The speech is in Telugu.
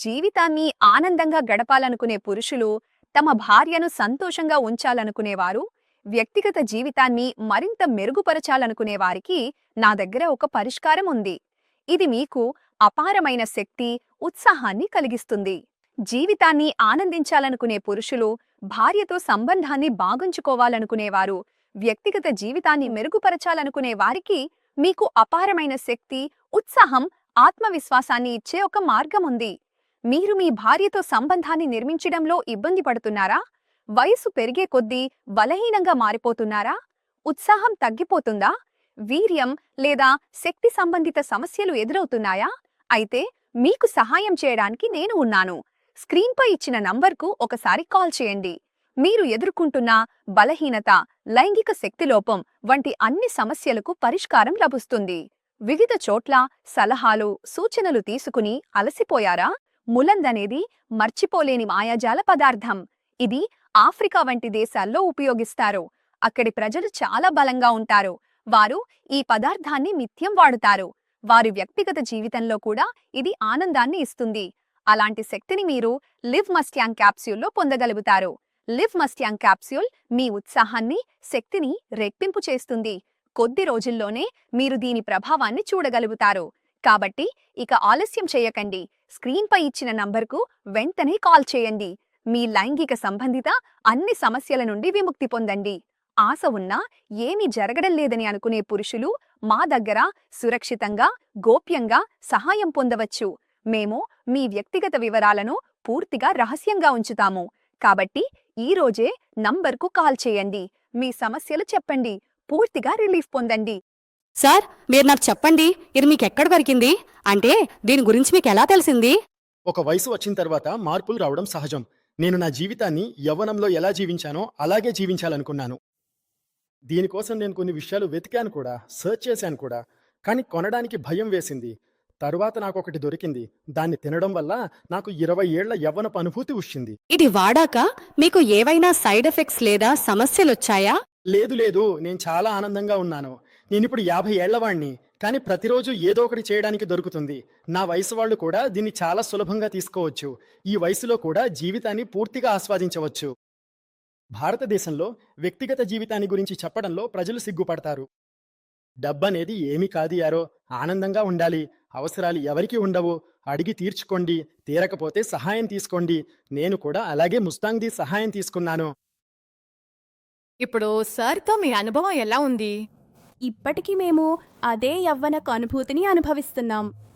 జీవితాన్ని ఆనందంగా గడపాలనుకునే పురుషులు, తమ భార్యను సంతోషంగా ఉంచాలనుకునేవారు, వ్యక్తిగత జీవితాన్ని మరింత మెరుగుపరచాలనుకునే వారికి నా దగ్గర ఒక పరిష్కారం ఉంది. ఇది మీకు అపారమైన శక్తి, ఉత్సాహాన్ని కలిగిస్తుంది. జీవితాన్ని ఆనందించాలనుకునే పురుషులు, భార్యతో సంబంధాన్ని బాగుంచుకోవాలనుకునేవారు, వ్యక్తిగత జీవితాన్ని మెరుగుపరచాలనుకునే వారికి మీకు అపారమైన శక్తి, ఉత్సాహం, ఆత్మవిశ్వాసాన్ని ఇచ్చే ఒక మార్గం ఉంది. మీరు మీ భార్యతో సంబంధాన్ని నిర్మించడంలో ఇబ్బంది పడుతున్నారా? వయసు పెరిగే కొద్దీ బలహీనంగా మారిపోతున్నారా? ఉత్సాహం తగ్గిపోతుందా? వీర్యం లేదా శక్తి సంబంధిత సమస్యలు ఎదురవుతున్నాయా? అయితే మీకు సహాయం చేయడానికి నేను ఉన్నాను. స్క్రీన్పై ఇచ్చిన నంబర్కు ఒకసారి కాల్ చేయండి. మీరు ఎదుర్కొంటున్న బలహీనత, లైంగిక శక్తిలోపం వంటి అన్ని సమస్యలకు పరిష్కారం లభిస్తుంది. వివిధ చోట్ల సలహాలు, సూచనలు తీసుకుని అలసిపోయారా? ములందనేది మర్చిపోలేని మాయాజాల పదార్థం. ఇది ఆఫ్రికా వంటి దేశాల్లో ఉపయోగిస్తారు. అక్కడి ప్రజలు చాలా బలంగా ఉంటారు. వారు ఈ పదార్థాన్ని నిత్యం వాడుతారు. వారి వ్యక్తిగత జీవితంలో కూడా ఇది ఆనందాన్ని ఇస్తుంది. అలాంటి శక్తిని మీరు లివ్ మస్ట్యాంగ్ క్యాప్స్యూల్లో పొందగలుగుతారు. లివ్ మస్ట్యాంగ్ క్యాప్స్యూల్ మీ ఉత్సాహాన్ని, శక్తిని రెట్టింపు చేస్తుంది. కొద్ది రోజుల్లోనే మీరు దీని ప్రభావాన్ని చూడగలుగుతారు. కాబట్టి ఇక ఆలస్యం చేయకండి. స్క్రీన్పై ఇచ్చిన నంబర్కు వెంటనే కాల్ చేయండి. మీ లైంగిక సంబంధిత అన్ని సమస్యల నుండి విముక్తి పొందండి. ఆశ ఉన్నా ఏమీ జరగడం లేదని అనుకునే పురుషులు మా దగ్గర సురక్షితంగా, గోప్యంగా సహాయం పొందవచ్చు. మేము మీ వ్యక్తిగత వివరాలను పూర్తిగా రహస్యంగా ఉంచుతాము. కాబట్టి ఈ రోజే నంబర్కు కాల్ చేయండి. మీ సమస్యలు చెప్పండి. పూర్తిగా రిలీఫ్ పొందండి. సార్, మీరు నాకు చెప్పండి, ఇది మీకెక్కడ దొరికింది? అంటే దీని గురించి మీకు ఎలా తెలిసింది? ఒక వయసు వచ్చిన తర్వాత మార్పులు రావడం సహజం. నేను నా జీవితాన్ని యవ్వనంలో ఎలా జీవించానో అలాగే జీవించాలనుకున్నాను. దీనికోసం నేను కొన్ని విషయాలు వెతికాను కూడా, సర్చ్ చేశాను కూడా. కానీ కొనడానికి భయం వేసింది. తరువాత నాకొకటి దొరికింది. దాన్ని తినడం వల్ల నాకు 20 ఏళ్ల యవ్వనపు అనుభూతి వచ్చింది. ఇది వాడాక మీకు ఏవైనా సైడ్ ఎఫెక్ట్స్ లేదా సమస్యలొచ్చాయా? లేదు, నేను చాలా ఆనందంగా ఉన్నాను. నేనిప్పుడు 50 ఏళ్లవాణ్ణి. కానీ ప్రతిరోజు ఏదో ఒకటి చేయడానికి దొరుకుతుంది. నా వయసు వాళ్ళు కూడా దీన్ని చాలా సులభంగా తీసుకోవచ్చు. ఈ వయసులో కూడా జీవితాన్ని పూర్తిగా ఆస్వాదించవచ్చు. భారతదేశంలో వ్యక్తిగత జీవితాన్ని గురించి చెప్పడంలో ప్రజలు సిగ్గుపడతారు. డబ్బనేది ఏమీ కాదు యారో, ఆనందంగా ఉండాలి. అవసరాలు ఎవరికీ ఉండవు. అడిగి తీర్చుకోండి, తీరకపోతే సహాయం తీసుకోండి. నేను కూడా అలాగే ముస్తాంగ్ది సహాయం తీసుకున్నాను. ఇప్పుడు సార్తో మీ అనుభవం ఎలా ఉంది? ఇప్పటికీ మేము అదే యవ్వనకు అనుభూతిని అనుభవిస్తున్నాం.